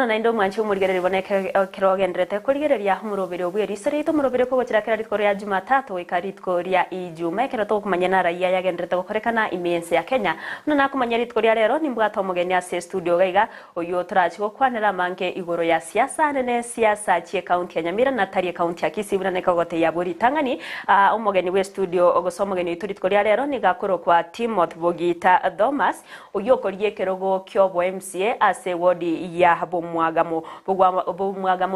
na ndo mwanchi umurigereri boneke kirogendrete kurigereria umurobere obwe Eriso Riaito umurobere ko gukira kira ritko rya Jumatatu ikaritko rya Ijumaa kira to kumanya na raia yagendrete gukorekana imense ya Kenya na kumanya ritko rya rero nimbwato mugeni ase studio gaiga oyo turachi gukwanira manke igoro ya siasa nene siasa chie county ya Nyamira na tari county ya Kisii na nekagote ya Buri Tangani umugeni we studio ogosoma mugeni ritko rya rero nigakoro kwa Timothy Bogita Thomas oyo korie kerogo kyobo MCA ase wodi ya Bomwagano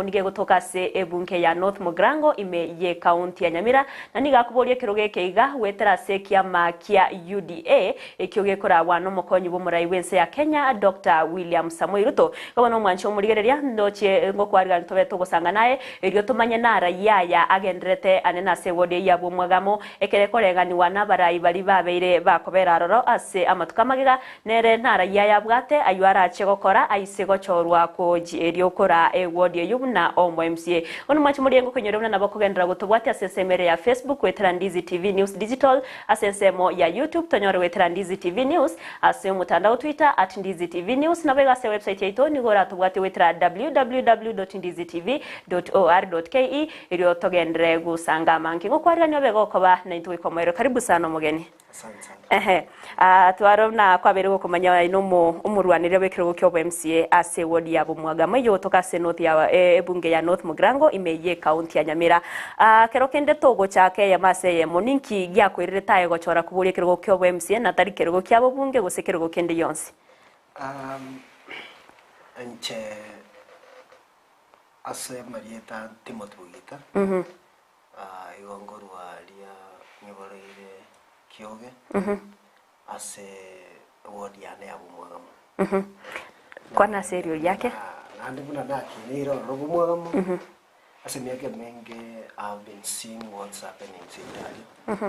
nige gutoka se ebunke ya North Mugrango ime ye county ya Nyamira na nigakuborie kiroge keiga wetera se kiama kia UDA ekyoge kora wano mukonyi bumurai wense ya Kenya Dr. William Samoei Ruto kabano mwancho murigereria ndoche ngokwariga ntobe tugusanga naye erio tumanye na raia ya agendrete anena se wodi ya Bomwagano ekere koregani wana barai bari babeire bakobera roro ase amatukamagega nere na raia ya bwate ayuara chegokora aisego chorwa ko erio kora wodi yubuna ombo MCA ono mwachi muri ngo kunyerona nabo kugendera gutubwati asesemere ya Facebook wetera Ndizi TV News Digital asesemo ya YouTube tonyore wetera Ndizi TV News ase mutandao Twitter @Ndizi TV News na bega se website yaito ni gora tubwati wetera www.ndizitv.or.ke irio togendere gusanga manki ngo kwarira nyo bego koba na into ikomero karibu sana mugeni asante twarona kwabere gukumanya ino umurwanire wekiro kyo MCA ase wodi ya Bomwagano yo toka se north ya ebunge ya North Mugrango imeye county ya Nyamira kero kende togo chake ya mase ye moninki gya kwireta yego chora kuburie kiro kyo MCA na tari kiro kya bunge gusekero kende yonsi anche ase marieta Timothy Bogita igongorwa ria nyoboreire kyoge ase wodi ya Bomwagano kwa na serio yake nandi buna nakiniro Bomwagano ase miaka mingi I've been seeing what's happening in Italy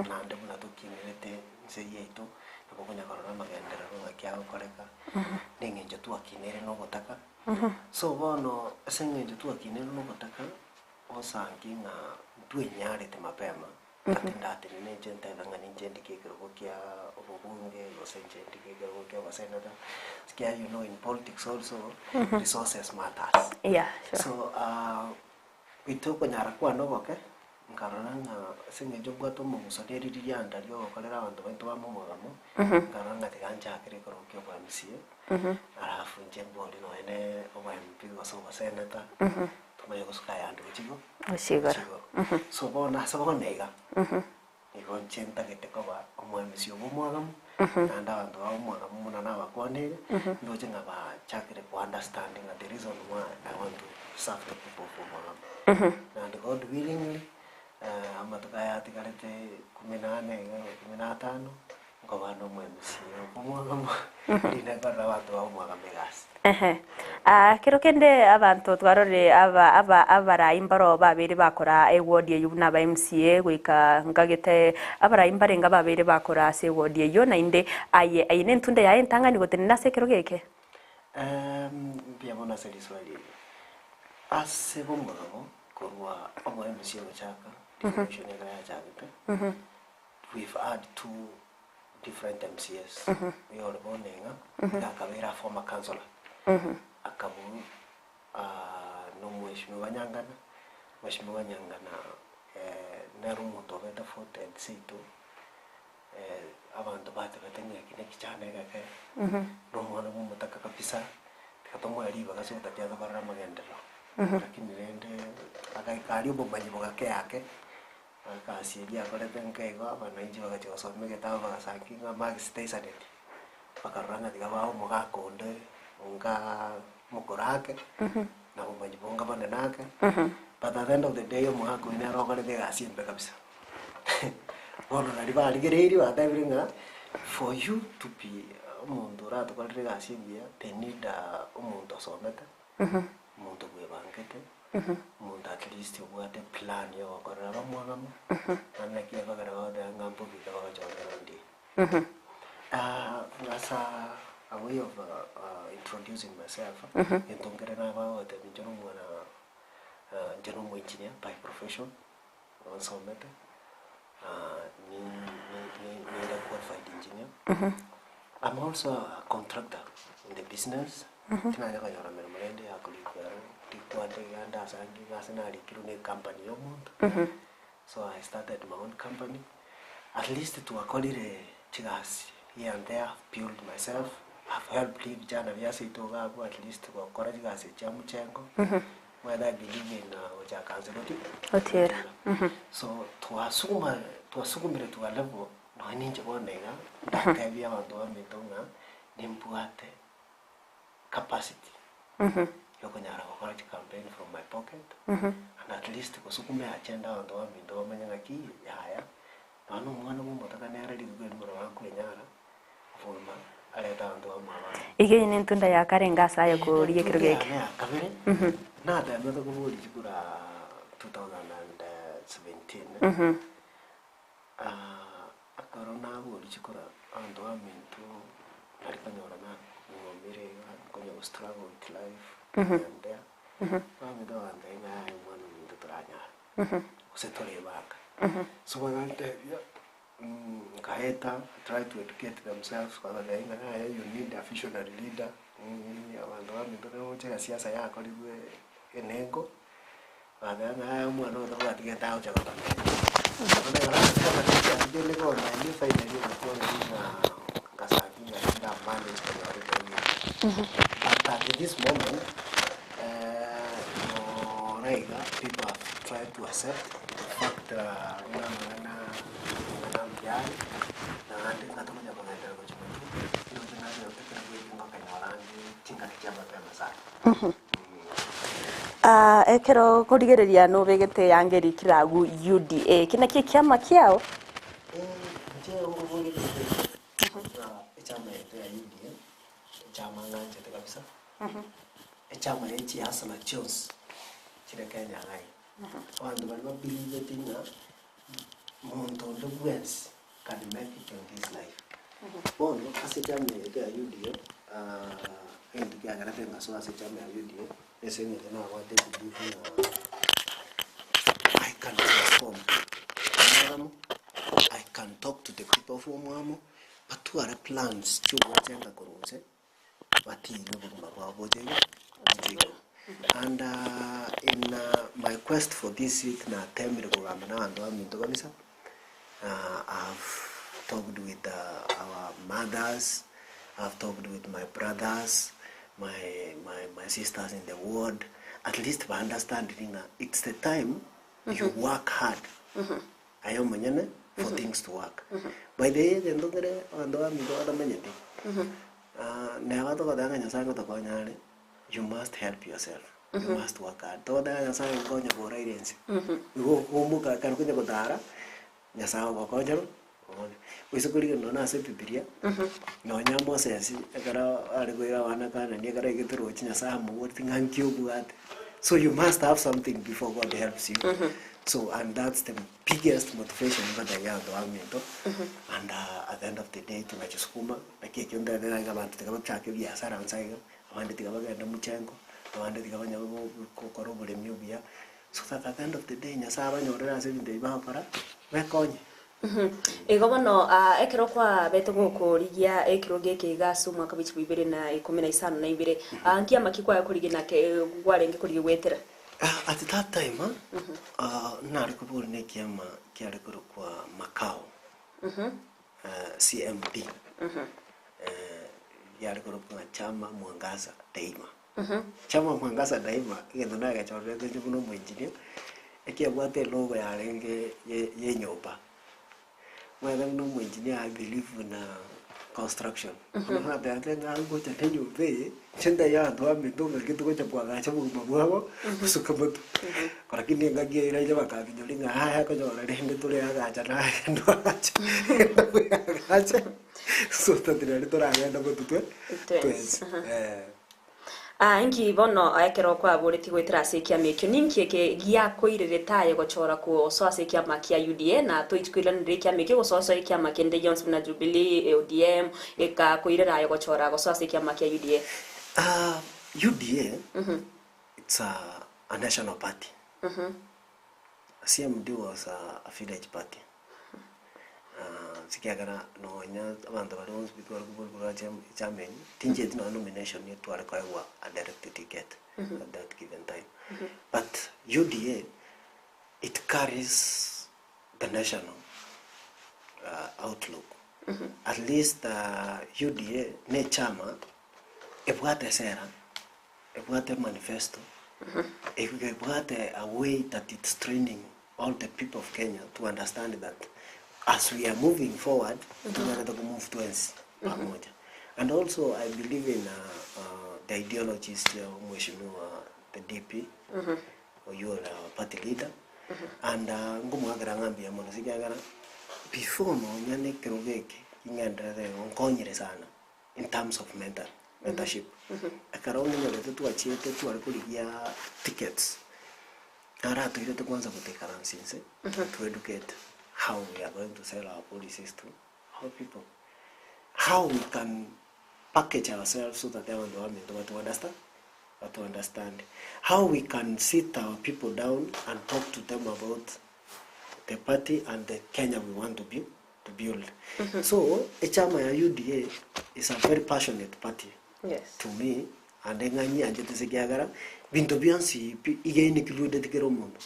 nandi buna tukinirete Riaito nabonya korona magendera ngakia koreka ningenje tu akinere no gotaka so bono ase ngenje tu akinere no gotaka osangi na tuenyarete mapema atindate ne gente ngani gente kekero kia obunge osenje kekero kia wasenata skia you know in politics also resources matters yeah sure. So itoko nyara kwa no boke nkarana na singe jobwa to mu musoderi ryanda ryo kolera abantu bantu ba Bomwagano nkarana tiganja kire koro kyo kwa MCA arafu nje bodi no ene omampi waso wasenata tumaye kusuka yandu chigo osigara so bona nega iko chenta kete kwa omwamisi Bomwagano nanda abantu ba Bomwagano muna na bakonere ndoje ngaba chakire ku understanding the reason why I want to serve the people of Bomwagano and God willingly amatukaya tikarete 15 ngobano mwemisi Bomwagano ine kora watu ba Bomwagano megas kero kende abantu twarore abara imbaro babiri bakora wodi yubuna ba MCA gwika ngagete abara imbare nga babiri bakora se wodi yo na inde ayine ntunde ya entangani gotenna se kero geke biabona se diswali ase Bomwagano korwa omo MCA ochaka division ya chaka we've had two different MCAs we all bonenga akabera former councillor akabu no mheshimiwa Nyangana naru muto beta fote sito abantu bate batenge kine kichane kake no mwana mutaka kabisa katomwa ali bagasota pya barra magendero lakini rende akaikari bobanyi bogake yake akasiria kore benkego abana inji bagacho somege tawo bagasaki ngama station bakaranga digabao mugakonde unga mukorake na bobanyi bonga bana nake but at the end of the day muhako ina rogale de gasimbe kabisa bono na riba aligereiri watabiringa for you to be umuntu rato kale gasimbe they need umuntu someta umuntu bwebangete umuntu at least ubate plan yo korera Bomwagano anaki bagara bada ngambo bitawa chonera ndi ngasa a way of introducing myself entongere na ba te njono mwana general engineer by profession also meta ni qualified engineer I'm also a contractor in the business tina ya kanyora mere murende ya kulikwa tikwande yanda sangi gasenari kirune company yomuntu. So I started my own company. At least to akolire chigas here and there, I've built myself. I've helped vijana vyasi itogabu at least kwa kora chigas chamu chengo. Whether I believe in which I cancel it. So tuwasukumire tuwa level no ninja bonenga ndakabia bantu bamitonga nimbuate capacity. Yokonyara gukora campaign from my pocket. And at least kusukume agenda bantu baminto bamenyaga ki yaya. Nano mwana mumutaka nera ligwe mura wakunyara. Forma aleta bantu bamama. Ige ni ntunda ya karenga sayo ko riye kirogeke. Ya kabere. Nada mbeto kubuli chikura 2017. Akarona buli chikura bantu baminto ari kanyora na ngomire konyo struggle with life. And there. Mami do ande nga mwana muntu turanya. Usetole baka. So when Kaeta try to educate themselves kwa sababu you need a visionary leader. Abantu bamito nje siasa yako liwe enengo. Badana mwana ndo batigenda ucha kwa. Ndio kama ndio leo na ni faida hiyo kwa na kasaki na manage kwa. But at this moment people have tried to accept the fact that ekero kurigereria no begete yangeri kiragu UDA kina kiama kiao chama hichi hasa na chose chile Kenya ngai wandu bali believe tinga muntu ndo wins can make it in this life bono ase chama ya UDA indi kia ngara tenga so ase chama ya UDA ese ni na wate believe I can transform I can talk to the people from Mwamo but who are plans to whatever kuruse bati no baboje. And in my quest for this week na time programme na ando aminto kabisa I've talked with our mothers, I've talked with my brothers, my sisters in the ward, at least by understanding it's the time you work hard ayo manyane for things to work by the end ndongere ando aminto adamanyete na watu kadanga nyasanga takonyale. You must help yourself. You must work hard. Toda nyasa ngonya bora irensi. Umuka kan kunya kotara. Nyasa ngokonya. Wisukuri no na se Biblia. No nyamo sesi ekara arigwira wana kana ni ekara igituro nyasa mu tingan kyubuat. So you must have something before God helps you. So and that's the biggest motivation that I have to amento. And at the end of the day tunachukuma like kiunda na ngabantu tikabachake biashara ansaiga. Wande tikabagenda muchengo wande tikabanya kokorobo myubia so that at the end of the day nyasa abanyorera ase binde bakora bekonye Egomono ekero kwa beto gukurigia ekero geke gasu mwaka bichi 2015 na ibire ankia makikwa yakurigina ke gwarenge kuri wetera at that time nari kuburi ne kiama kiari kuru kwa Macau CMD yari kuru kwa chama Mwangaza Daima chama Mwangaza Daima ngendo naga chorwe ke kuno mwenjini ekiabwate logo ya renge ye nyoba whether no mwenjini I believe in construction na bende ngalgo chatenyo be chenda ya ndo amidonga kitu kwa chapwa chamu mabwabo usukamoto kwa kini ngagie ira jaba ka kidolinga haya ko jora rende tule agacha na ndo agacha so tadire tora agenda gututwe twes ingi bono ekero kwa boreti gwetera sekia mekyo ninki ke gia koirere taye gochora ko so sekia makia UDA na to ichkwilana kia mekyo go so sekia makende Jones na Jubilee ODM eka koirera ayo gochora go so sekia makia UDA UDA it's a national party CMD was a village party sikiagara no nya abantu bari on speak kwa chairman tinje no nomination ni tware kwa a direct ticket at that given time. But UDA, it carries the national outlook. At least UDA ne chama ebwate sera, ebwate manifesto, ebwate a way that it's training all the people of Kenya to understand that as we are moving forward, tunataka move towards pamoja. And also I believe in the ideologies ya mheshimiwa the DP, or you are our party leader, and ngumwagara ngambia mwana sikiagara before no nyane kerogeke ingandare onkonyere sana in terms of mentorship. Akarongo nyole tu achiete tu alikuligia tickets. Ara tu ile tu kwanza kuteka ransinse to educate how we are going to sell our policies to our people. How we can package ourselves so that they will to understand. How we can sit our people down and talk to them about the party and the Kenya we want to build. So, chama ya UDA is a very passionate party to me. And ngani anjete sekiagara bintu byansi igeni kilude tikero mundo.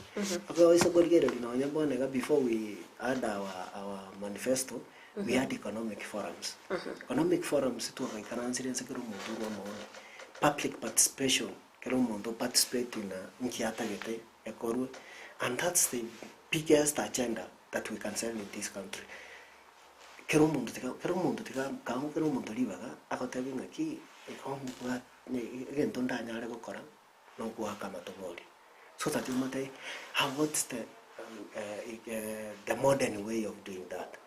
Akawisa gorgero linaonya bwana before we had our manifesto, we had economic forums. Economic forums to kanansiren sekero mundo no public participation kero mundo participate in nkiata gete ekorwe, and that's the biggest agenda that we can sell in this country. Kero mundo tika kamu kero mundo libaga akotebi ngaki economic again don't anyare gukora no kuhaka matobori, so that you mate how what's the modern way of doing that.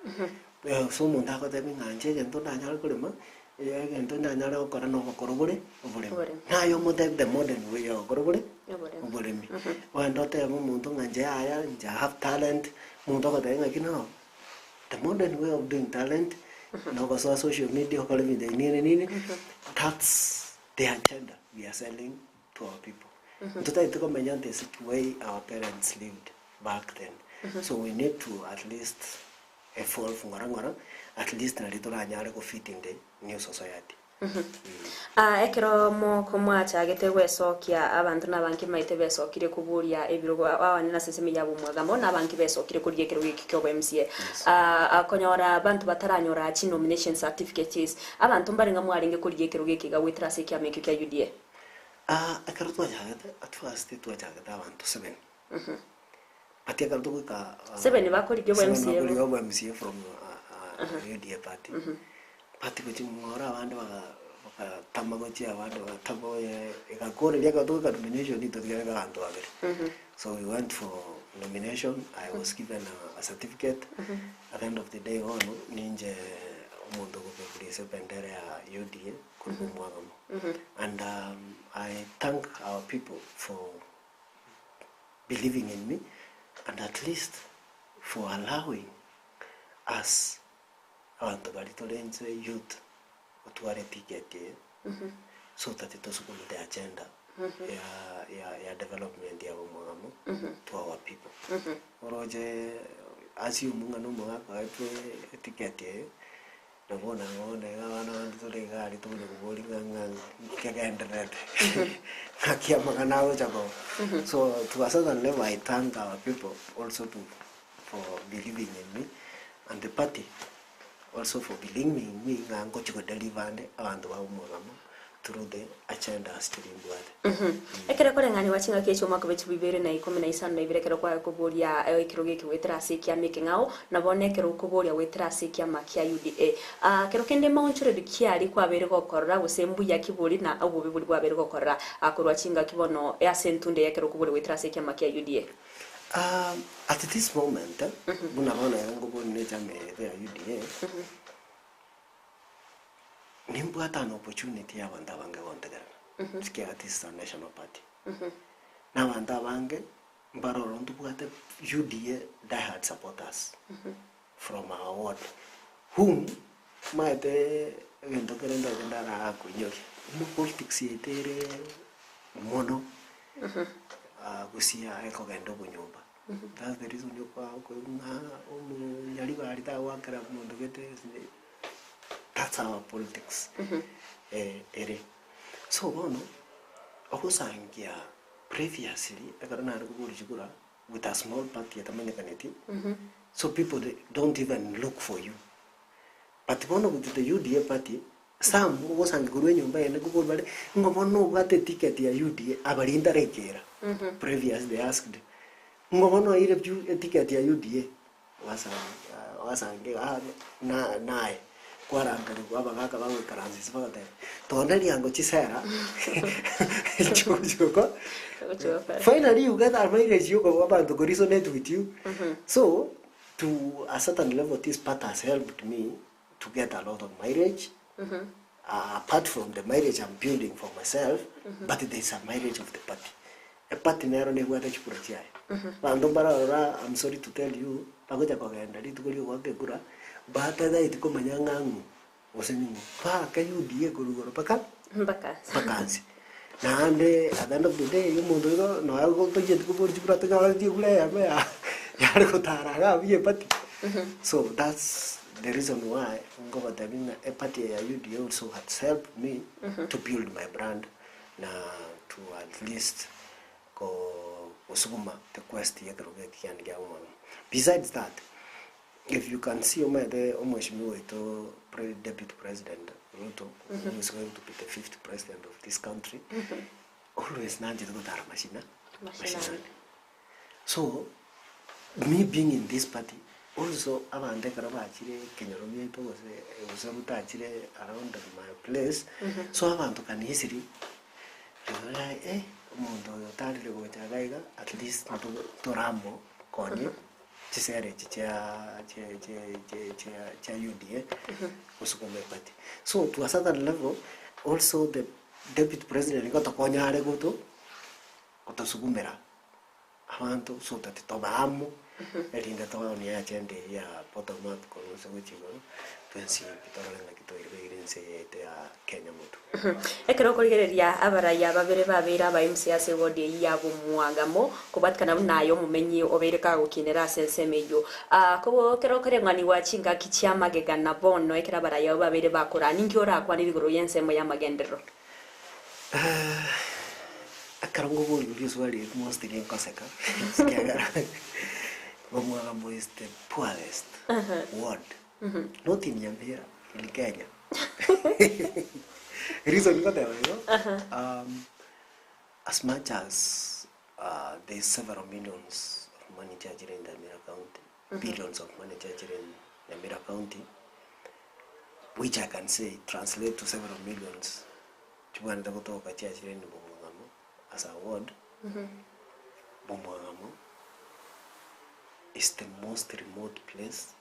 So munda ko tebi nganje again don't anyare kulema again don't anyare gukora no gokorobore obore na yo mode the modern way of gokorobore obore mi wando te mundu nganje aya nja have talent mundu ko tebi ngakino the modern way of doing talent no go social media ko levi de nini that's the agenda we are selling to our people. This is the way our parents lived back then. So we need to at least evolve at least a little anyare go fit in the new society. Ekero mo komwacha getewe sokia abantu nabanki maite besokire kuburia ebirogo abana nasesemi yabo mwagamo nabanki besokire kuriye kero wikikyo MCA akonyora abantu bataranyora chi nomination certificates abantu mbarenga mwaringe kuriye kero gikiga witrase kya meke kya UDA ekero twajagete at first twajagete abantu 7 pati ekero tuka 7 bakori gyo MCA from UDA party pati ko chimora abantu tamagochi abantu taboye ekakore lyaka tuka nomination ito lyaka antu abere. So we went for nomination. I was given a certificate. At the end of the day on ninje omuntu ko place bendera ya UDA ku Bomwagano. And I thank our people for believing in me and at least for allowing us abantu balitolenze youth to ticket so that it was the agenda ya development ya Bomwagano to our people. Oroje as you mungano mwaka ticket na bona ngana tole gari to le boli nganga kega internet kakia magana chako. So to a certain level I thank our people also for believing in me and the party also for believing in me ngango chiko deliver abantu ba Bomwagano through the agenda stream word. Ekere kore ngani wachinga kecho mwaka wetu bibere na 15 na ibirekero kwa kuboria ekiroge kiwetera sekia making out na bonekero kuboria wetera sekia makia UDA kero kende maunchure dikiari kwa bere gokorra gusembu ya kibori na obubi buri bwa bere gokorra akorwa chinga kibono ya sentunde yakero kuboria wetera sekia makia UDA. At this moment buna bana yango bone jame ya UDA nimbuata an opportunity ya banda bange wontegera sike at this national party na banda bange mbaroro ndubuate UDA diehard supporters from our ward whom maite gendo kerenda ndara kunyoki no politics yetere mono gusia eko gendo kunyumba That's the reason you kwa nyali bari ta wakara mundu gete. That's our politics. Ere. So ono okusangia previously akarana arukuri chikura with a small party at Americanity. So people don't even look for you. But one of the UDA party, some was and Guruin by and go back. No got the ticket ya UDA, Abarinda Rekera. Previous they asked. No, I have you a ticket ya UDA. Was nigh. Quaranta, Guabaka, Karansis for them. Tonelli and Gochisera. Finally, you get our marriage, you go about to resonate with you. So, to a certain level, this part has helped me to get a lot of marriage. Apart from the marriage I'm building for myself, but there's a marriage of the party. A party never knew where to put it. I'm sorry to tell you, but I to come a young was in can you dear Guru Vacancy? Now, at the end of the day, you move no, I'll go to get to So that's the reason why a party also has helped me to build my brand to at least go the quest. Besides that, if you can see the Deputy President Ruto, who is going to be the 5th president of this country, always Nanji machine. So, me being in this party, also around my place, so I want to can easily at least to Rambo, Connie. So to a certain level, also the deputy president got a cognare go to Sugumera. I want to so that Tobamo and in the town near agenda, Potomac, which you go to see Kenya Moto. Ekerokoreria abaraya babere babera ba MCS wodi ya Bomwagano kubatkana nayo mumenyi obereka gukinera sensemeyo ko kerokore ngani wachinga kichama gegana bono ekera baraya babere bakora ningiora kwa nirigoro yensemo ya magendero akarongo boli usually most in Koseka Bomwagano is the poorest ward not in Yambira in Kenya. Reason got there, as much as there's several millions of money charged in the Mira County, billions of money charged in the Mira County, which I can say translate to several millions. To one the vote of a charged in Bomwagano as a ward. Bomwagano is the most remote place.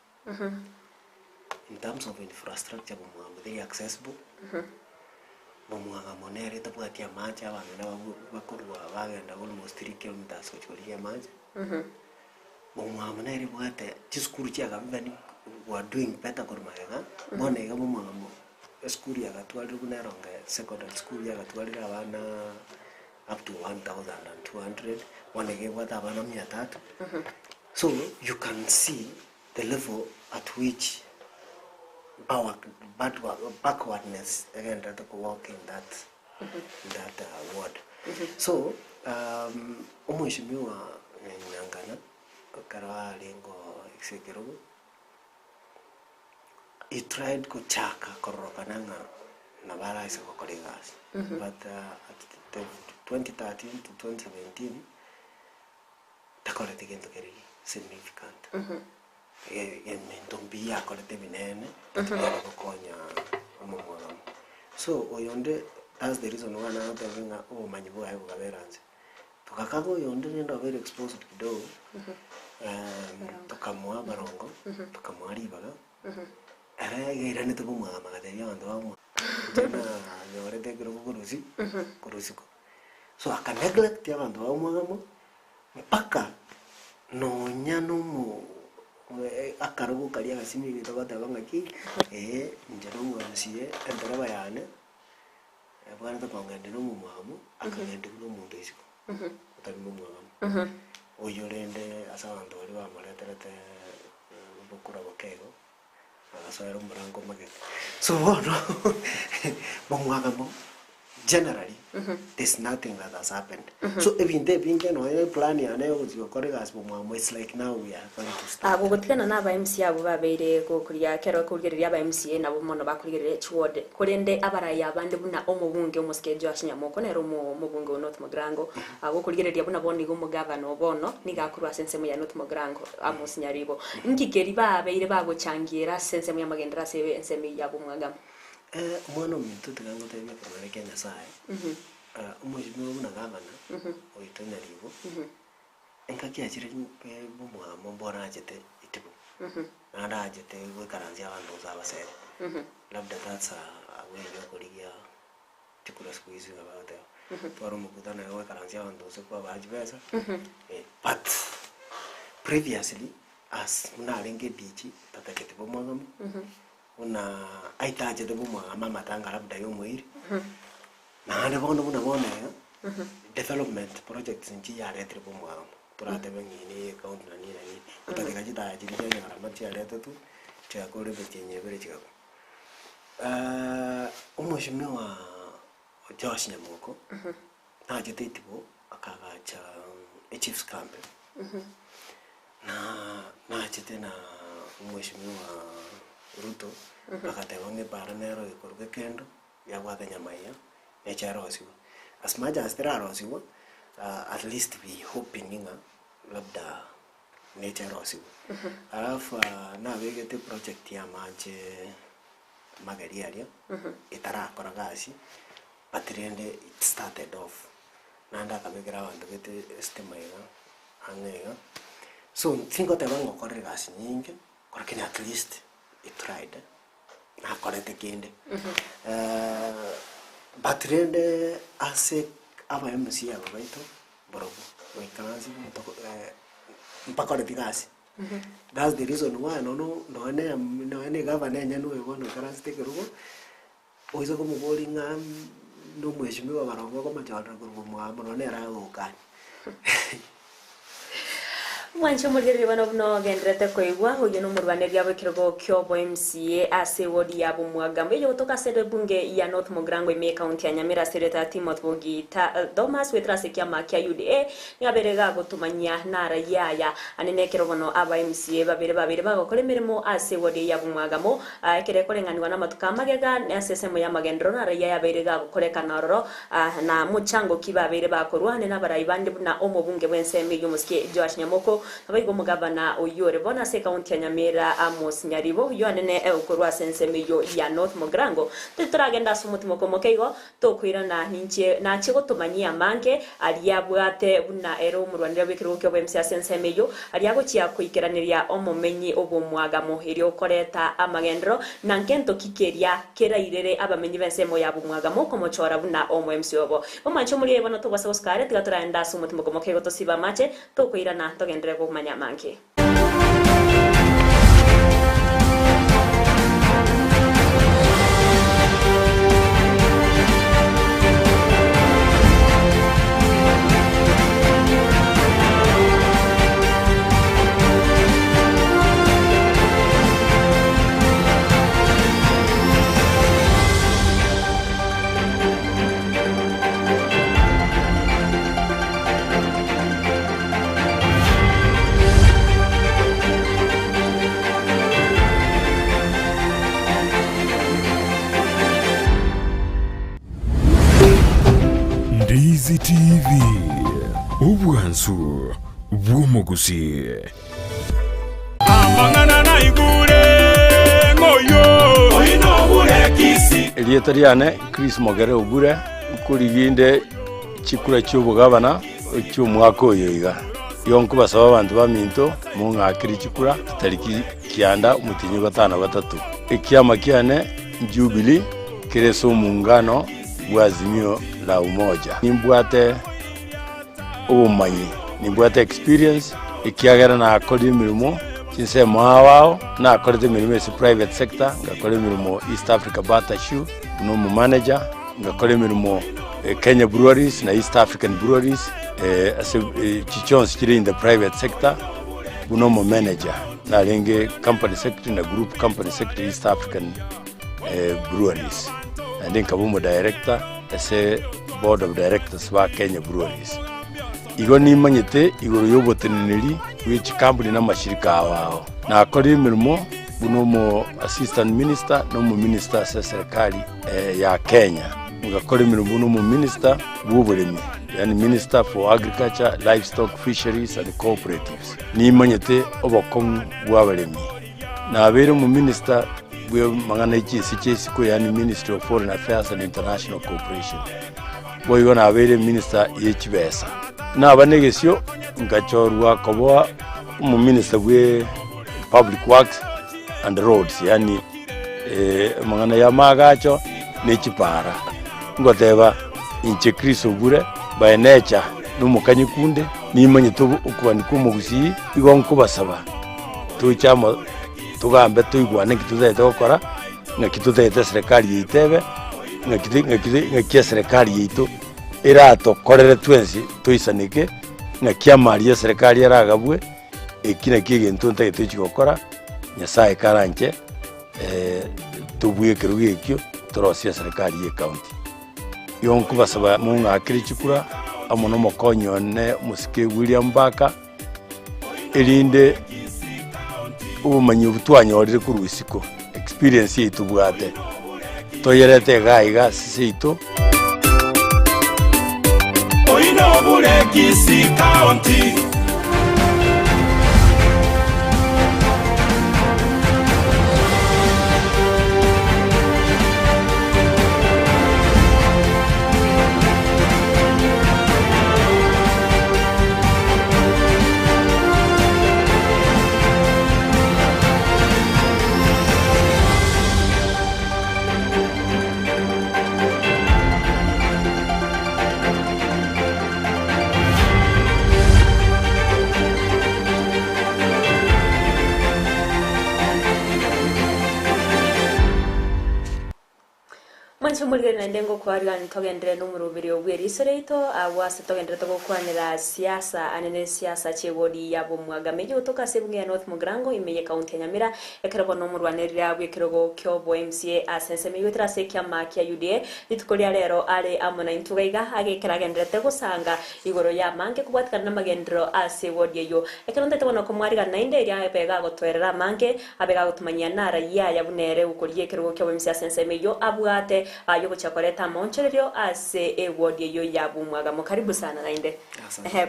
In terms of infrastructure, Bomwagano very accessible. Bomwagano nere to put your match and almost 3 kilometers which will hear match. Bomwagano nere what just Kurchaga were doing better for my Monega Bomwagano. School yaga 12 secondary school yaga 12 up to 1,200. Monega what Abanam. So you can see the level at which backwardness again that work in that word. So umushimiwa Nangana Karawa Lingo Executive he tried to chaka Korokananga Navara is Kokoregas. But at the 2013 to 2017 the quality again to very significant. Don't be a collective in so oyonde that's the reason why now having a manibu I will avance to Kakago yonde and very exposed to do to Kamua Barongo to Kamari Baga and I ran to Buma the young Kurusico. So I can neglect the Yamando Paka no Nyano. Akarugu Kalia Simi with about the Wangaki, Njarongo and Sie, and Rabayane. I wanted to go and do Mumamu, I can do no Mundisco. uyurende asabantu bali bamureterete bukura bukego agasoera umurango magete so bono Bomwagano generally there's nothing that has happened so ebinte binge no plan ya nayo uzikoregas Bomwagano it's like now we are going to start gutikana na ba MC abo babeire kukuria kero kugerera ba MC nabo mono bakugerera chwode kurende abaraya abande buna omubunge omuskejo ashinyamoko nero mubunge North Mogrango abo kugerera buna boni go mugavano bono nigakurwa sensemo ya North Mogrango amusinyaribo nkigeri babeire baguchangira sensemo ya magendera sebe ensemi ya Bomwagano mwana omuntu tugango tebye kurere Kenya sai umujimo buna gavana oitonyaribo enkaki akiri Bomwagano mbona ajete itibu nanda ajete wekaranzi abantu zabasere labda that's a way yokurigia tikura squeeze about there twaro mukutana wekaranzi abantu sekwa bajibeza but previously as unalenge dichi tatakete Bomwagano una aitaje de Bomwagano mama tanga labda yo mwiri na nda bono bona development projects nchi ya retri Bomwagano turate bengini account na nini utateka jita jibye ngara mati ya reto tu cha kore betenye bere chako umushimwe wa Josh Nyamoko na jetetibo akagacha chiefs camp na jetena umushimwe wa Ruto akatebonge paranero ikorwe kendo ya gwata nyamaya echarosiwa as much as there are rosiwa at least we hoping inga labda nature rosiwa alafu na wegete project ya maje magari area itara koragasi patriende it started off nanda kabegera bantu gete estimaiga angega so singo tebango korregasi nyinge korkene at least it tried na korete kende patriende ase aba MC aba baito borobo wekazi mpakore tigasi that's the reason why no ene governor nyanu ebono karasi tekerugo oizo como boringa no mweshimiwa barongo kama chaldra kurugo Bomwagano ne ra ukani mwancho muliri bano bno gendrete koigwa hoyo no murwaneri yabo kirogo kyo MCA ase wodi ya Bomwagano yo toka sede bunge ya North Mogrango ime county ya Nyamira sereta Timothy Bogita Thomas wetrase kya makia UDA ngaberega gotumanya nara yaya anene kirobono aba MCA babere bagokore mirimo ase wodi ya Bomwagano kere korenganwa na matuka magega asesemo ya magendro nara yaya berega gokoreka naroro na muchango kibabere bakorwane n'abarayibande na omubunge bwenseme y'umuske Josh Nyamoko abayigo mugabana oyore bona se county ya Nyamira Amos Nyaribo yonene ukorwa senseme yo ya North Mogrango tuturagenda sumutimo komokeigo tokwirana ninche na chego tumanyia manke aliyabwate buna ero murwanira bikiro kyo bemsia senseme yo aliyago chia kuikiraniria omumenyi Bomwagano iri okoreta amagendro nankento kikeria kera irere abamenyi bensemo ya Bomwagano komochora buna omwemsi obo omancho muri ebona to basa Oscar tigaturanda sumutimo komokeigo to siba mache tokwirana togendere kumanya manke Ndizi TV Ubwansu Bwomugusi Amangana na igure ngoyo Oino bure kisi Elietariane Chris Mogere ubure kuriginde chikura cy'ubugabana cy'umwaka oyoiga yonko basaba abantu baminto mu ngakiri chikura tariki kianda umutinyi batana batatu ikiama kiane Jubilee kireso muungano wazimio la umoja nimbwate ubumanyi nimbwate experience ikiagera na akoli mirimo kinse mwawao na akoli mirimo si private sector ngakoli mirimo East Africa Bata Shoe no mu manager ngakora emirimo Kenya breweries na East African breweries ase chichons kiri in the private sector bunomo manager na lenge company secretary na group company secretary East African breweries and then kabumo director ase board of directors wa Kenya breweries. Igo ni manyete igoro yoboteneri which company na mashirika wao na akora emirimo bunomo assistant minister no mu minister sa serikali ya Kenya ngakora emirimo bunomo minister w'uburemi yani minister for agriculture, livestock, fisheries and cooperatives ni manyete obokong bw'abaremi na abere mu minister bwe mangana ikisi ko yani Ministry of Foreign Affairs and International Cooperation boyo na abere minister y'ekibesa na abanegesyo ngachorwa kobo mu minister bwe public works and roads yani mangana ya magacho n'ekipara ngoteba inche Kristo gure by nature n'umukanyikunde nimanye to ukubani kumugusi igonko basaba tuchama tugambe tuigwane kituzete gukora ngakituzete serikali yitebe ngakia serikali yito irato korere twensi tuisanike ngakiamaria serikali yaragabwe ekina kigentu ntagetechi gukora nyasaye karanche tubuye kirugekyo torosia serikali ye county yonko basaba munga akirichikura amono mokonyo ne musike William Baka elinde ubumanyi butwanyorire ku Rwisiko experience yitu bwate toyerete gaiga sisito oino bure kisi county. Mulgere na ndengo kwariga ntogendere n'umurubiri Eriso Riaito awase togendere togokwanira siasa anene siasa chewodi ya Bomwagano yotoka sebunge ya North Mugrango imeye county ya Nyamira ekerabo no murwanirira bwekirogo kyobo MCA asenseme yotra sekia makia UDA litukolia rero ale amona intugaiga agekeragendere gusanga igoro ya mange kubwatikana na magendero ase wodi yo ekeronte tobona ko mwariga na inde ya epega gotwerera mange abega gotumanya nara ya bunere ukolie kirogo kyobo MCA asenseme yo abwate ayo kuchakoreta monchererio ase ewodi yo ya Bomwagano. Karibu sana na inde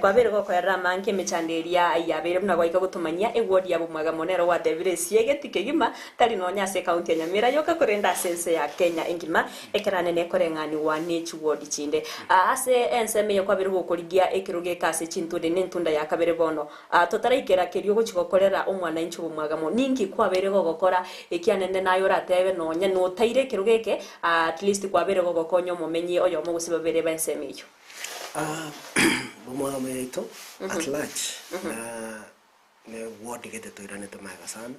kwa bere ko kwera manke mechanderia ya bere muna gwaika gutumanya ewodi ya Bomwagano nero wa David Siege tikegima tali no nyase county ya Nyamira yoka korenda sense ya Kenya engima ekerane ne korengani wa nichi wodi chinde ase enseme yo kwa bere gukurigia ekiruge kase chintude nentunda ya kabere bono totaraikera kerio guchikokorera umwana inchu Bomwagano ningi kwa bere gokora ekianene nayo ratebe no nya no taire kirugeke at least kwa bere gogokonyo mumenyi oyo mugusiba bere bansemeyo Bomwagano yetu at large na ne ward gete to irane to maga sana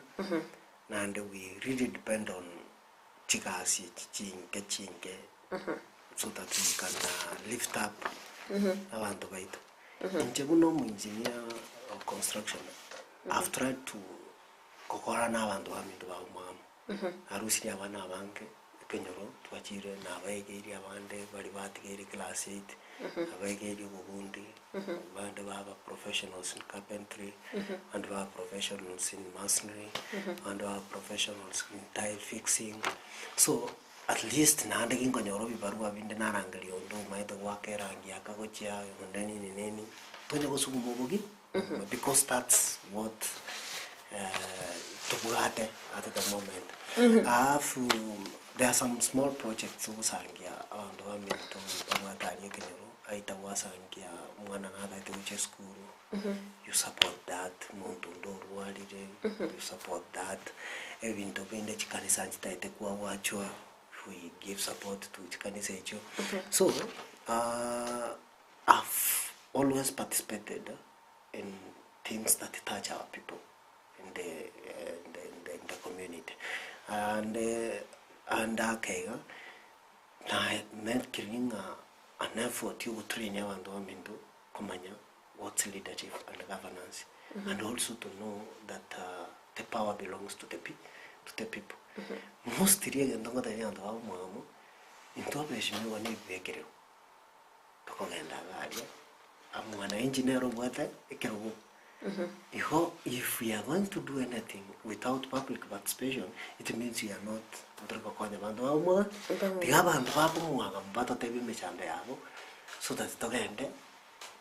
and we really depend on chikasi chinke so that we can lift up abantu baitu nje buno mu engineer of construction I've tried to kokora na abantu bamintu ba Bomwagano arusi abana banke kenyoro twachire na abaigeri abande bali batigeri class 8 abaigeri ubundi bande baba professionals in carpentry and baba professionals in masonry and baba professionals in tile fixing, so at least na ande ingonyoro bibarua binde narangali ondo maito wakera ngi akagochia ndani nini twende gosugumo bogi because that's what tubuate at the moment. There are some small projects usangia abantu bamentu bamwatari kenyoro aita wasangia mwana ngada teacher school you support that muntu ndoru walire you support that ebintu binde chikanisa chitaite kwa wachwa we give support to chikanisa echo so I've always participated in things that touch our people in the community and okay, na making an effort to train abantu bamintu kumanya what's leadership and governance, and also to know that the power belongs to the people. Most riega ndongo tani andu wa mwamu into beshimi wani bekero tukogenda galia amwana engineer obwata ekero. If we are going to do anything without public participation, it means we are not ndrokokonya bantu wa mwa tiga bantu ba kumwaga mbato tebe mechanda yabo so that togende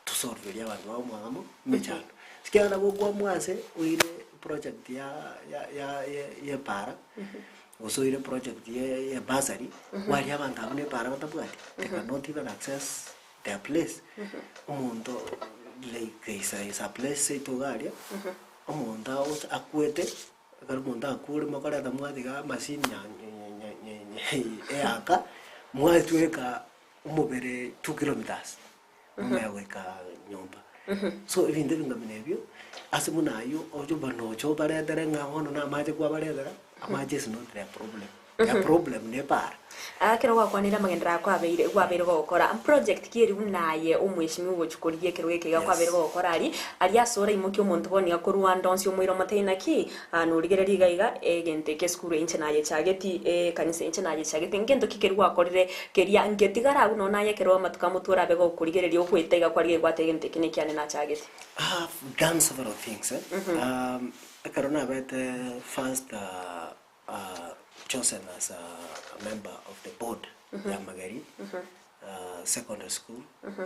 to solve ya bantu wa mwaga mo mechanda sikiana bwo mwase uire project ya para also ile project ya basari wali abantu abone para batabwati they cannot even access their place umuntu like is a place to galia umuntu akwete akarumuntu akure makara da mwadiga machine aka mwatweka umubere 2 kilometers umeweka nyumba so ibinde bingamnebyo asimunayo ojo bano cho baredere ngahono na maje kwa baredere amaje is not their problem. The problem ne par akero gwakwanira magendera kwabeire gukora project kiri unaye umwishimi ugochukuriye kero geke kwabeire gukora ari asora imuki umuntu boni akorwa ndonsi umwiro matena ki nurigere rigaiga egente ke skuru inche naye chageti kanise inche naye chageti ngendo kikeru gwakorire keria ngetigara uno naye kero matuka mutura bego kurigererio kwitega kwari gwatege kine kyane na chageti. I have done several things. Karona bete first chosen as a member of the board ya Magari secondary school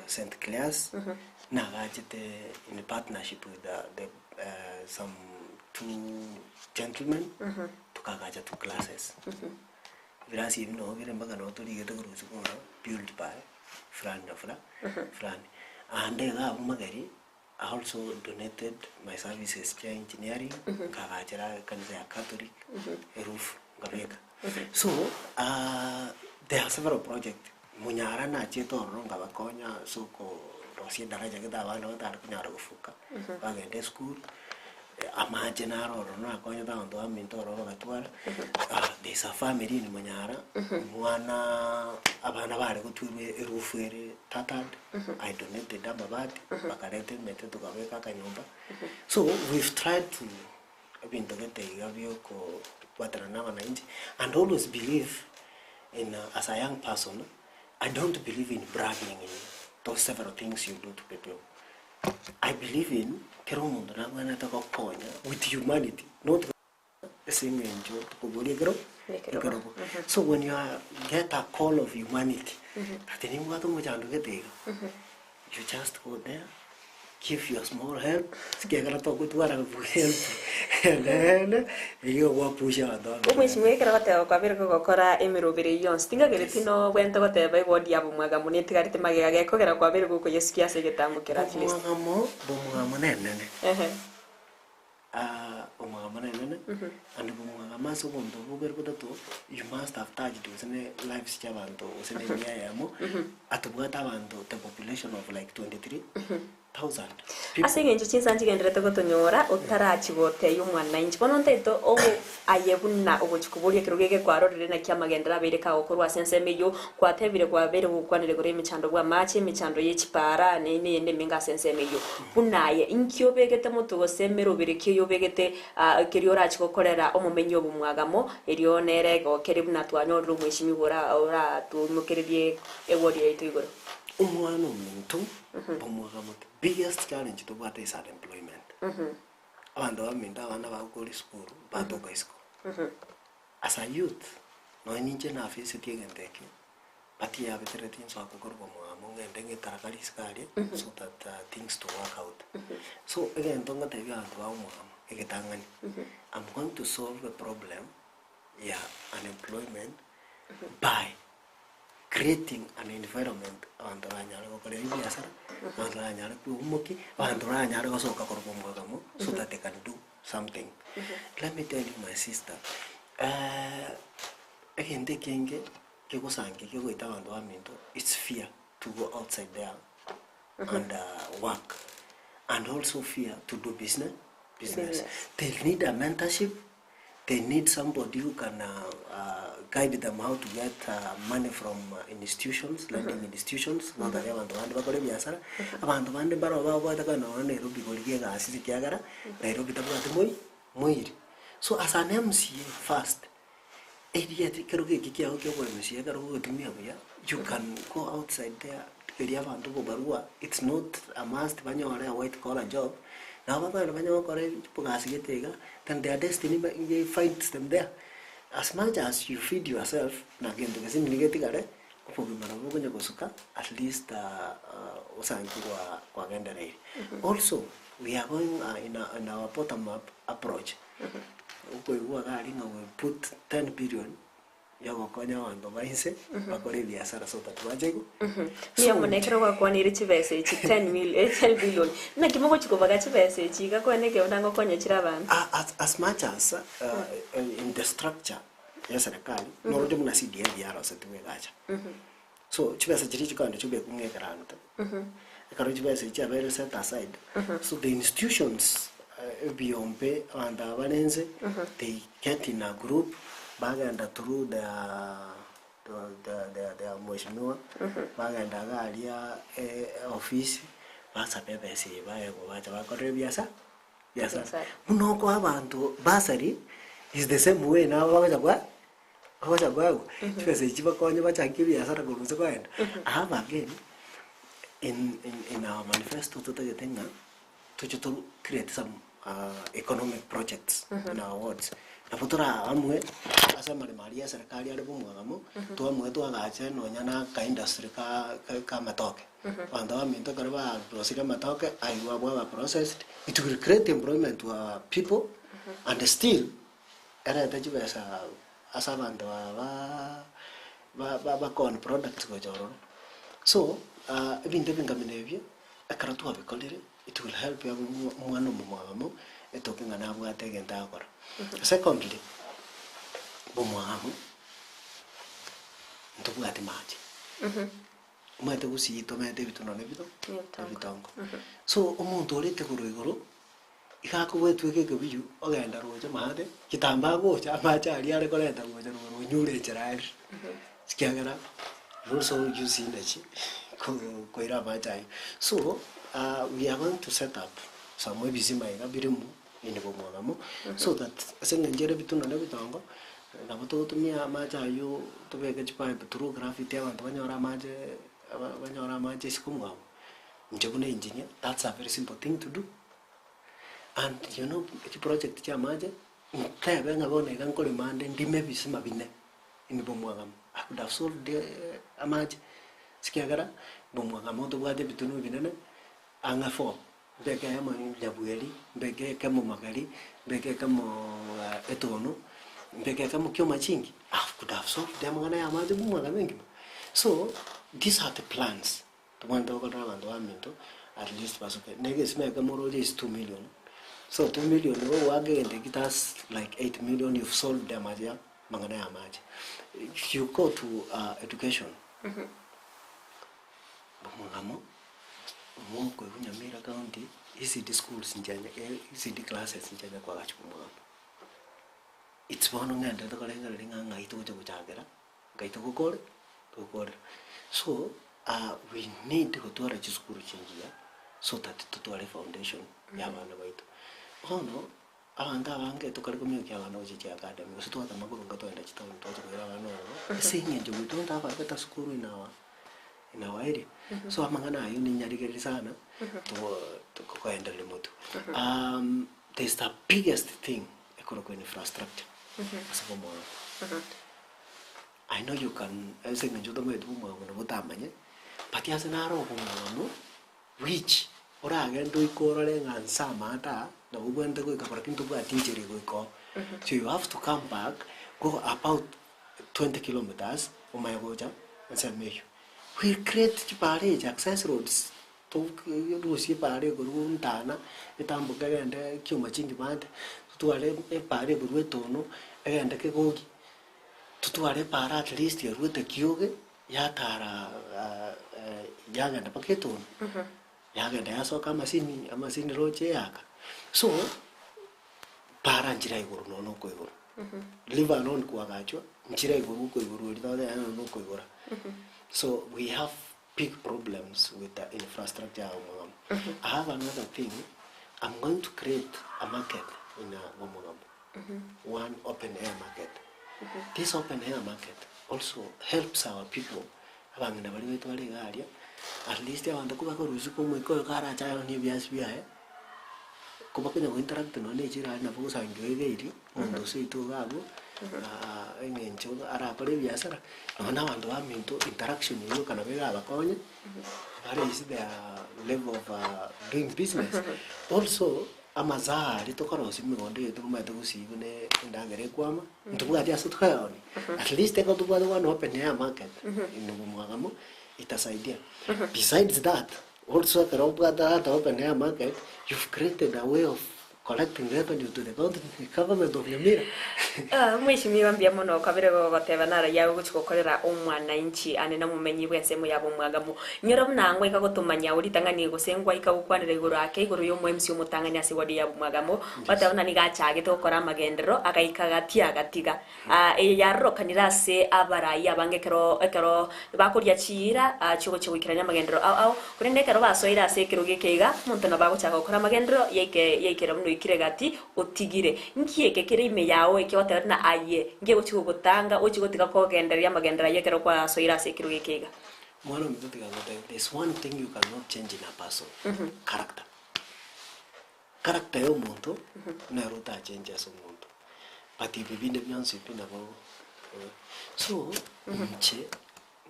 St. Clair's. Now in partnership with some 2 gentlemen to kagaja 2 classes. Virasi even know Bomwagano to get built by Fran. And they have Magari. I also donated my services to engineering, kagaja kanza Catholic, a roof. So there are several projects. Munyara na cheto ronga bakonya soko rosi daraja kita wana tar kunyara kufuka. Bagende school amajenaro rona konya ta ndo aminto ro batwara. There's a family in Munyara. Mwana abana bari kutuwe rufere tatad. I donated dababati bakarete mete tukaweka kanyumba. So we've tried to and always believe in as a young person, I don't believe in bragging in those several things you do to people. I believe in with humanity, not the same angel. So when you get a call of humanity, you just go there, give your small help, and then you walk push out. Umwishimiye kera kwabere gukora emirobere yonse tingagere tino wenda bateba ibodi yabo Bomwagano netigarite magega kogera kwabere guko Yesu kyase getambukira at least. Bomwagano nene. Bomwagano nene. And Bomwagano so bondo bugere bodato you must have touched usine lives chabantu usine nyayamo atubwata abantu the population of like 23,000. Asingenje chinsanji gendere togotonyora utarachibote y'umwana inji bono nteto obo ayebuna obuchikubulie kirugege kwarorere na kyamagendera bereka okorwa sensemeyo kwatebire kwabere gukwanire gore imichando gwa mache imichando y'echipara nene yende minga sensemeyo bunaye inkyo begete mutugo semero berekyo yobegete kiriora chikokorera omumenyo Bomwagano eriyo nerego keribuna twanyorero mwishimi ora tumukererie ewodi yaito igoro umwana omuntu Bomwagano biggest challenge to what is unemployment. Abantu baminda abana bakora school batoka school. As a youth, no ninje na face tiegenteke. Pati ya veteran so akokora Bomwagano ngende tarakali skali so that things to work out. So again tonga tebi abantu Bomwagano eketangani. I'm going to solve the problem unemployment by creating an environment and so that they can do something. Let me tell you, my sister, it's fear to go outside there and work, and also fear to do business. They need a mentorship, they need somebody who can guide them how to get money from institutions, lending institutions, not that abantu bandi bakore biashara, abantu bandi baro bata no Nairobi goliye gasi kiagara, Nairobi tabati moiri. So as an MCA first, you can go outside there. It's not a must when you are a white collar job. Now, then their destiny finds them there. As much as you feed yourself, at least also we are going in our bottom-up approach. We put 10 billion. Bakore biashara so that wajego. Niyo monekero kwa kwani richi bese 10 billion. Na kimogo chikobaga chibese chiga kwene ke onango konye chirabantu. As much as in the structure ya serikali no ndio mna CDF ya rosa tumegacha. So chibese chiri chikande chube kungekaranta. Ekaro chibese cha very set aside. So the institutions beyond and abanenze they get in a group baganda through the mheshimiwa baganda galia office basa pepesi bayego bacha bakore biasa munoko abantu basari is the same way na bacha kwa chipese chibakonye bacha kibiasa goruze kwenda again in our manifesto tutagetenga to create some economic projects in our wards. Nafutura amwe asa maria serikali ya Bomwagano to amwe to agache no nyana ka industry ka matoke anda wa minto karba process matoke aiwa bwa processed. It will create employment to our people and still era tajibesa asa bando ba con products go joro. So ibinde bingaminevye akaratu abikolire. It will help you mwana Bomwagano talking an hour taken tower. Secondly, Bomwagano to get match. Mate was see to make David on every tongue. So, Omontori te Guru, Ikaku went to get a view, Oganda Roger Made, Kitamba Watch, Amacha, Yaracoleta, when you reach Irish Skagara, also using the Koira my time. So, we are going to set up some way busy my Abirum in Bomwagano so that a single Jerry on every tongue. Naboto to me, Amaja, you to be a pipe through graffiti and when you're a magic school. Jabune engineer, that's a very simple thing to do. And you know, the project Yamaja, Clavang about a uncle demand and maybe some abine in Bomwagano. I could have solved the Amaj Skagara, Bomwagamo to what they between Vinene. Anga for beke amo Yabueli, beke kamo Magari, beke kamo Etono, beke kamo Kyomachingi. I could have solved them when I am at the Bomwagano. So these are the plans. The one to go around and minto, at least was okay. Negus make a more is 2 million. So 2 million, oh, again, they get us like 8 million, you've solved them as ya, Mangana Amaj. If you go to education, Bomwagano. Moko Nyamira County, ECD schools in China, ECD classes in China. It's one on the Kalinga Gaito Jagara, Gaito Gokor, Gokor. So, we need to go to a school here so that to a foundation, Yamana Waito. Oh no, Alange to Kalkumiki Yamanoji Academy, was to the Magoto and the town, saying we don't have a better school in our area. So amangana yun nyarigelisana to kuenda remote. There's the biggest thing economic infrastructure. I know you can say but yes an arrow which or again do correlate and samata the woman to go to a teacher go. So you have to come back, go about 20 kilometers on my water and send me. We create barrier access roads to see barrier Guru Tana, a Tambuka and a Kumachin demand to a barrier with Tono and a Kegogi. To a para at least here with the Kyoge, Yatara Yang and a Paketon. Yang and Asoka Masini, a Masini Rocheaka. So para njira iguru no nuko iguru live alone kwa gacho njira iguru ko iguru ritale ano nuko igura. So we have big problems with the infrastructure. I have another thing. I'm going to create a market in Bomwagano. One open air market. This open air market also helps our people. At least I want to go back to the Kubaka interact no nature and of course I enjoy on the sea to Gabo. Arapari Yasara. Now I'm into interaction. You can have a coin. That is the level of doing business. Also, Amazar, it took us in one day to my dosi in Dagarequama, to what just to her. At least they got to one open air market in Bomwagano. It has idea. Besides that, also the open air market, you've created a way of collecting revenue to the government of Yamira. Mwishimiwa mbia mono kabire goteba nara ya gukorera umwana inchi ane na mumenyi bwense mu yabo mwagamo nyoro mnangwe kagotumanya uritangani gusengwa ikagukwanira iguru ake iguru yo MC umutanganya se wadi yabo mwagamo batabona ni gachage tokora magendero akaikagatia gatiga yarokanira se abarayi abangekero ekero bakurya chira chigo chigukiranya magendero au kurendekero basoira se kirugikeiga muntu na baguchaka gukora magendero yekero mno ikire gati utigire nkieke kire ime yawe ikiwa na aye ngiye gutanga ukigotika ko genderia magendera yekero kwa soira sekiru gikega mwana mtotika ngote. There's one thing you cannot change in a person. Character yo muntu na ruta change as muntu but ibibinde byansi pina bo so nche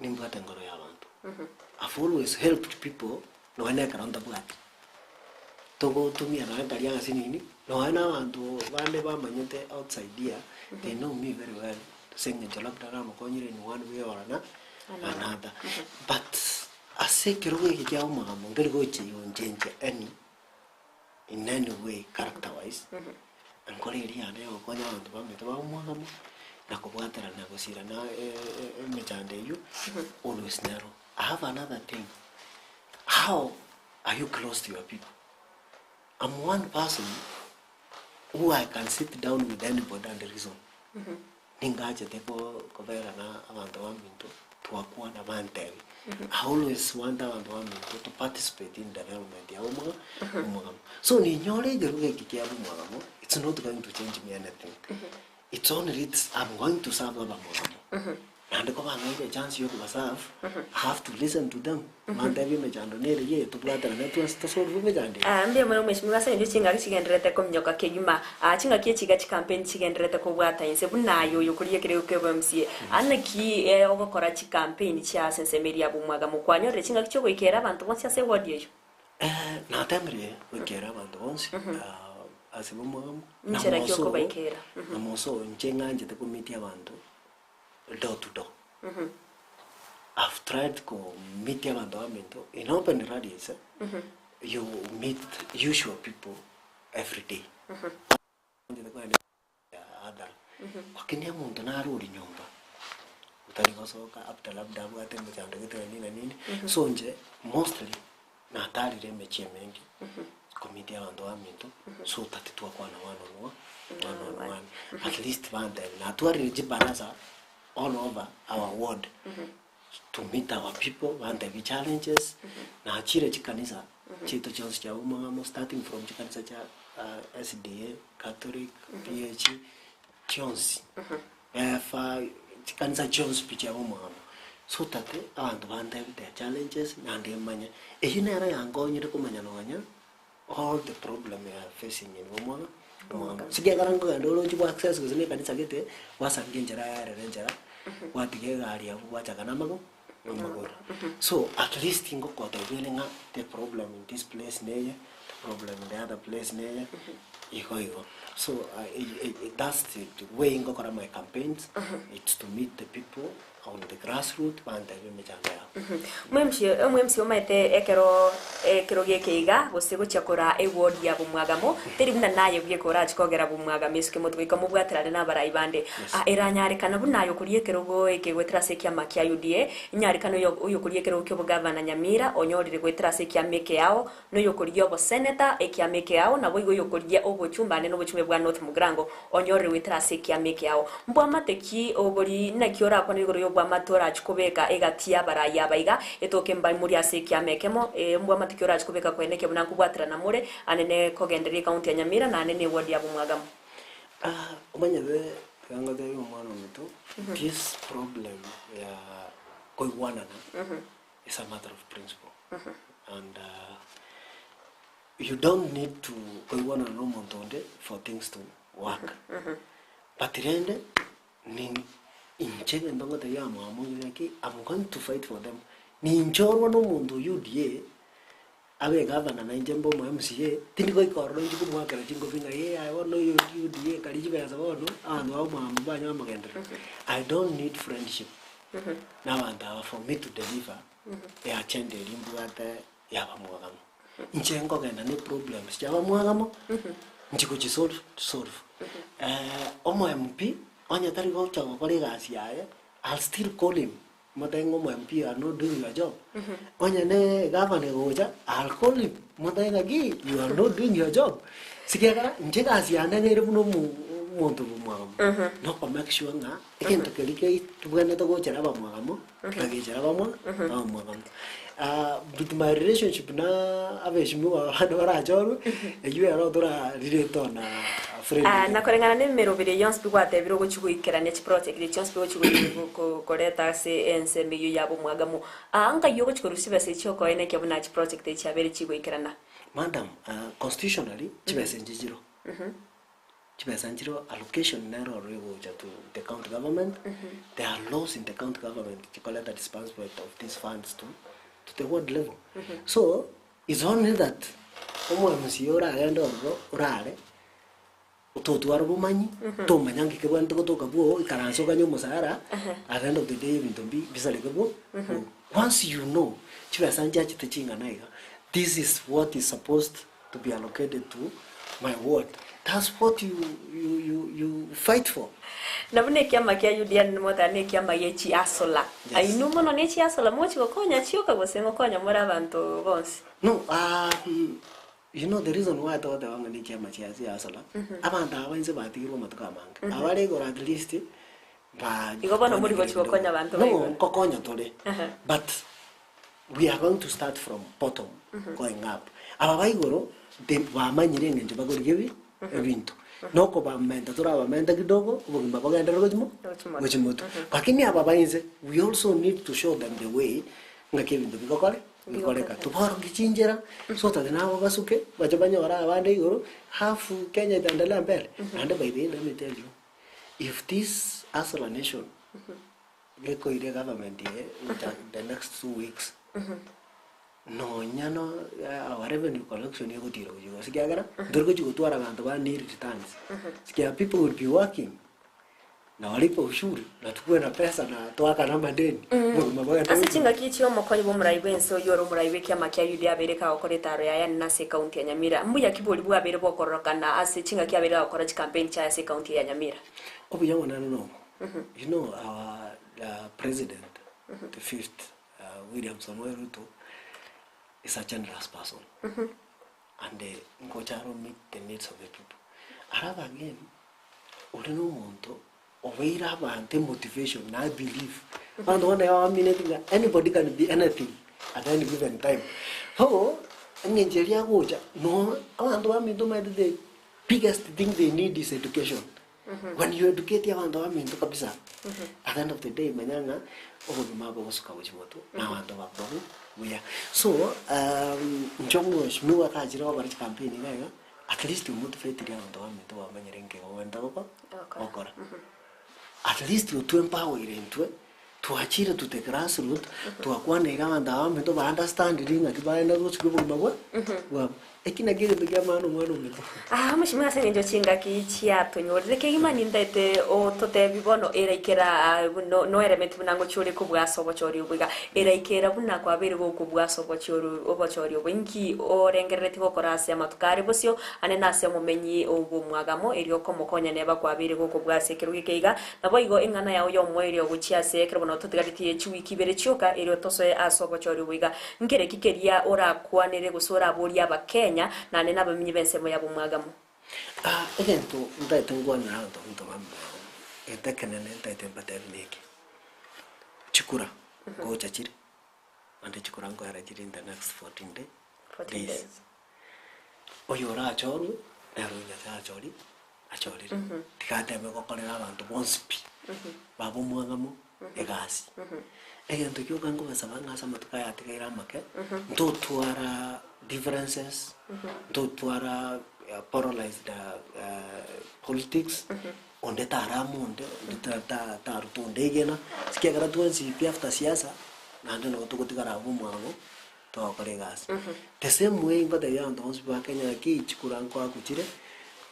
nimbata ngoro ya bantu. I've always helped people no ene karanda bwati togo tumia na ndari ya sinini no ana bantu bande bamanyete outside here. They know me very well. Saying the Jalapdara Mokonyre in one way or another. But I say Kirowe Yama, Mongochi won't change any in any way character wise. And Korea and Konya and Bamito Nakobata and Nagosira Mejande you always narrow. I have another thing. How are you close to your people? I'm one person who I can sit down with anybody and reason. Ningaje teko kovera na abantu baminto tuwakuwa na bantel. I always want abantu baminto to participate in development ya Bomwagano. So ni nyore jeruge kiki ya Bomwagano. It's not going to change me anything. It's only I'm going to serve Bomwagano. And the chance you myself, I have to listen to them. Mandavi mejando nere ye to plata na tu sta so rume jande. Mbia mwana mwishimiwa sa ndio chinga kigendrete ko mnyoka keyuma. Chinga kiye chiga campaign chigendrete ko bwata inse bunayo yukuriye kire ko BMC. Anaki ogokora chi campaign cha sensemeri ya Bomwagano kwanyo re chinga kicho kwikera abantu bonse ase wodi yo. Na temre kwikera abantu bonse. Ase Bomwagano. Nchera kyoko baikera. Na moso nchenga nje te komiti abantu. Door to door. I've tried to meet them in open rallies. You meet usual people every day. Wakini muntu narudi nyumba. Utaligosoka after labda bwate mjando kitu nini. So nje mostly na hatari remechie mengi. Committee abantu baminto so tatitua kwa na one. At least one time na tuari jibanaza all over our ward to meet our people and the challenges. Na chire chikanisa chito chonse cha Bomwagano starting from chikanisa cha SDA, Catholic, PH, chonse. Chikanisa chonse picha Bomwagano. So tate abantu bande their challenges and manya. Ejinera yango nyire kumanya no all the problem we are facing in Bomwagano. Sige karango ndolo chipo access kuzine kanisa gete wasangenjera ya renjera watigega ali abuwacha kana mago. So at least ingo kwa dealing up the problem in this place near the problem in the other place near iko. So that's the way ingo kora my campaigns. It's to meet the people on the grassroots banta bimechanga mwemsi omete ekero gekeiga gosego chakora eward ya Bomwagano teribuna naye byekora chikogera Bomwagano eske mutwika mubwatirane n'abarai bande eranyare kana bunayo kuriye kerogo ekegwetera sekia makia UDA nyari kana yo kuriye kerogo kyo bugavana Nyamira onyorire gwetera sekia meke yao no yo kuriye obo senator ekia meke yao na boigo yo kuriye obo chumbane no bochume bwa North Mugrango onyorire gwetera sekia meke yao mbwa mateki obori na kiora kwa nigoro yo bwa matora chikobeka egatia barai abaiga etoke mbai muri asekia mekemo mbwa mateki ora chikobeka kweneke buna kubwatira na mure anene kogenderi county ya Nyamira na anene ward ya Bomwagano umanyabe kanga de umwana muto this problem ya koiwana is a matter of principle and you don't need to koiwana no montonde for things to work but rende ni inchege ndongo de ya mamu yake I'm going to fight for them ni njoro no mundo UDA abe governor na njembo mu MCA tindiko ikorro njiku mwakera jingo vinga I want no UDA kali jibe za bono anu au mamu banya magendera I don't need friendship now and for me to deliver ya chende limbu ate ya Bomwagano nchengo genda ni problems ya Bomwagano njiku chi solve omo MP onya tari go chago kore gasi yae I'll still call him Motengo MP are not doing your job. Onya ne governor goja I'll call him Motenga gi you are not doing your job. Sikiara njega asiana ne rebuno monto Bomwagano. No pa make sure nga ekento kelike tugane to go chara Bomwagano kage chara Bomwagano. With my relationship na aveshmu adora joru you are odora relato na na korengana ne merobere yonspi kwate biro go chiguikera ne project de yonspi go chiguiko koreta se ensembe ya Bomwagano anga yogo chikorusiba se choko ene kya buna project de chabere chiguikera na madam constitutionally chibese njiro chibese njiro allocation nero rego to the county government there are laws in the county government to collect the disbursement of these funds to the ward level so it's only that omo msiora agenda orare utotwara bumanyi to manyangi ke bwanto kutoka buo ikaranso kanyo musara at the end of the day bintombi bisale ke buo once you know chibesa nja chitechinga naiga this is what is supposed to be allocated to my ward that's what you fight for nabune kiama kia UDA ni mota ne kiama yechi asola ainu mono ne chi asola mochi gokonya chioka gosengo konya mora abantu bonse no you know the reason why I thought I want to kiama chi asola abantu abanze batirwa matukamanga abale go at least ba igobona muri go chikonya abantu no kokonya tole but we are going to start from bottom going up ababaigoro de bamanyire ngenje bagorigebi ebintu noko bamenda turabamenda kidogo ubugimba bagenda rogimo gochimoto lakini ababainze we also need to show them the way ngakebintu bikokore bikoreka tubaro gichinjera so that nabo basuke bajabanyora abande igoro hafu Kenya itandala mbele and by the end let me tell you if this isolation geko ile government the next 2 weeks no nyano our revenue collection yego tiro yugo sikiagara durgo jugo twara bantu ba need returns sikia people will be working na walipo ushuru na tukue na pesa na twaka na madeni asichinga kichio mokonyi bomuraibe so yoro muraibe kya makia UDA abereka okoretaro ya na se county ya Nyamira mbuya kiboli bwa abere bokorokana asichinga kya abere okora campaign cha se county ya Nyamira obuyango na no you know our president the fifth William Samuel Ruto is a generous person and ngocharo meet the needs of the people araba again urino monto oveira abante motivation na believe and one day anybody can be anything at any given time so ngenjeria goja no abantu baminto the biggest thing they need is education when you educate abantu baminto kabisa at the end of the day manyanga obugima bwo suka bujimoto na abantu bababu we so njomo shmuwa kajira bari campaign ngaga at least you motivate the abantu baminto bamanyerenge wenda okora at least you to empower into to achieve to the grassroots to akwane kama ndawa mento ba understand ringa kibaenda go chikubu bagwa ekina gege tugia mano mwana umito mushimwa se njo chinga kichia tonyorere ke imani ndete o tote bibono eraikera no element bunango churi kubwaso bochori ubiga eraikera buna kwa bere go kubwaso bochori ubinki orengerete bokorasi amatukare bosio ane nase mumenyi Bomwagano erio komokonya neba kwa bere go kubwase kirugi keiga nabo igo ingana yawo yo mwerio guchia se kero bono totigariti chiwiki bere chioka erio tosoe aso bochori ubiga ngere kikeria ora kwanere gusora boria abakenya na nena bamenyi bense mo ya Bomwagano egento ndaite ngwana ndo mama etekenene ndaite paterniki chikura go chachiri ande chikura ngo ara chiri in the next 14 days oyora achoru erunya achori tikate me kokorera abantu bonspi ba Bomwagano egasi egento kyo kango basaba ngasa matuka ya tikaira make ndotwara differences ndotwara polarized politics onde taramunde ta rutonde gena sikegara tuansi pia after siasa nande no tukutikara Bomwagano to koregas the same way but the young those ba Kenya ki chikuranko akuchire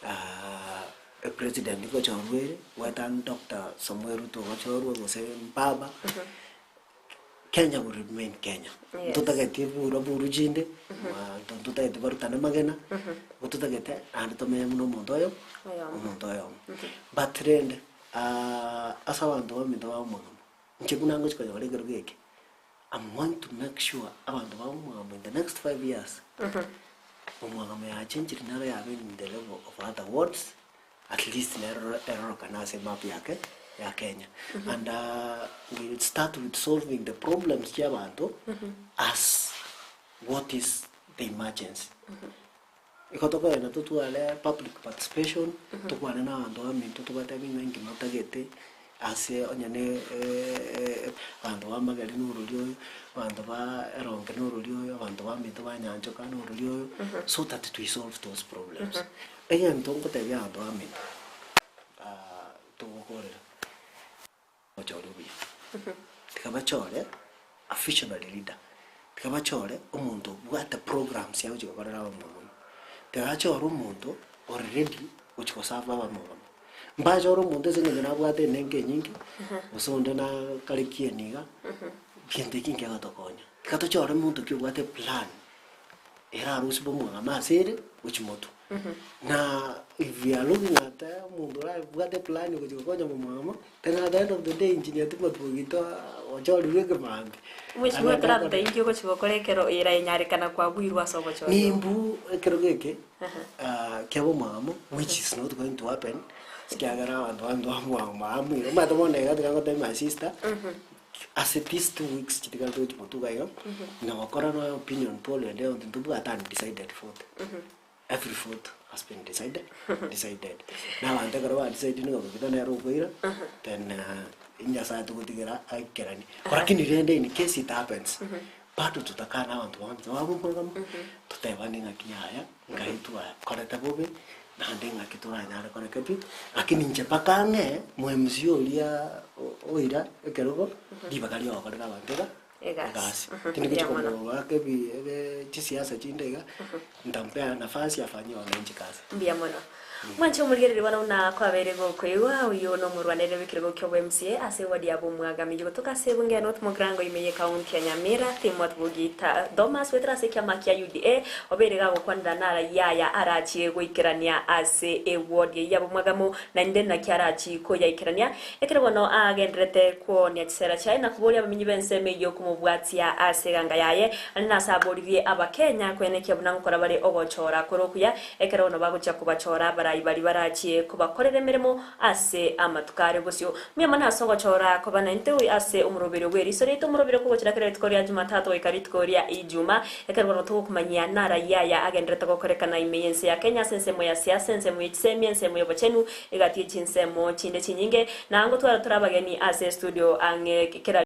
a president ko chorwe watan Dr. Samuel Ruto ko chorwe go se baba Kenya will remain Kenya. Tutagete buru jinde, tutagete barutana magena, tutagete and to me no montoyo. But trend asawanto mi do Bomwagano. Nchibunango chiko yole gerugeke. I'm want to make sure about Bomwagano in the next 5 years. Bomwagano ya change nare ya in the level of other words, at least error kana se map yake. Ya Kenya and we'll start with solving the problems jabanto as what is the emergency ikotoka na tutuale public participation tukwana na ando aminto tukata bingi notagete ase onyane ando amagari n'urulyo ando ba eronke n'urulyo ando ba mito banyanjo kana n'urulyo so that we solve those problems again tongo tebya ando aminto tukorera Chole tikabachole official leader tikabachole umuntu bwata programs yawo chikokorera Bomwagano tikabachole umuntu already uchikosava Bomwagano mbachole umuntu singena bwate nenge nyingi usonde na kalikieniga kinte kinge gatokonya tikatochole umuntu kibwate plan era rusi Bomwagano asere uchimoto na if we are looking at mundu bwate plan kuchikokonya Bomwagano then at the end of the day engineer tu Bogita ochori wege mambi mwisho trapta ingi ko chikokorekero ira inyarikana kwa bwirwa sobocho nimbu kerogeke kya Bomwagano which is not going to happen sikiagara abantu Bomwagano mato monega tukangota my sister as it is 2 weeks chitikalo chipotuga yo na wakora no opinion poll and then tubu atan decided vote every vote has been decided. Now I'm taking over deciding no Bogita na rogoira then inya saa tu kutigera aikerani lakini rende in case it happens bado tutakaa na watu wa Bomwagano tutebani ngakiyaya ngaitwa koreta bobe na ndenga kitura nyara kone kepi lakini nje pakange mwemzio lia oira ekerogo dibakali okorera bantega egasi tiniki chikomo wake bi chisiasa chindega ndampea nafasi afanye wananchi kazi mbiamono mwancho mulgerere bana una kwa berego kwewa uyo no murwanere bikirego kyo MCA ase wadi ya Bomwagano yigo toka sebunge North Mogrango imeye county ya Nyamira timot Bogita Domas wetra se kya makia UDA oberega gokwanda nara yaya arachi goikirania ase award ya Bomwagano na ndena kyarachi ko yaikirania ekero no agendrete ko nya tsera chai na kubolia baminyi bense meyo kumubwatia ase ganga yaye na saboririe abakenya kwene kyabunango kora bare ogochora korokuya ekero no bagocha kubachora bara bari barachie kubakorera emirimo ase amatukare bosio myamana asongo chora ko banante ase umurobero we Eriso Riaito umurobero ko gokira credit koria Jumatatu ikarit koria Ijuma ekarwa no kumanya nara yaya agendreta gokorekana imeyense ya Kenya sensemo ya siasa sensemo yitsemiense mo bochenu igatie chinsemo chinde chinyinge nango twara turabageni ase studio ange kira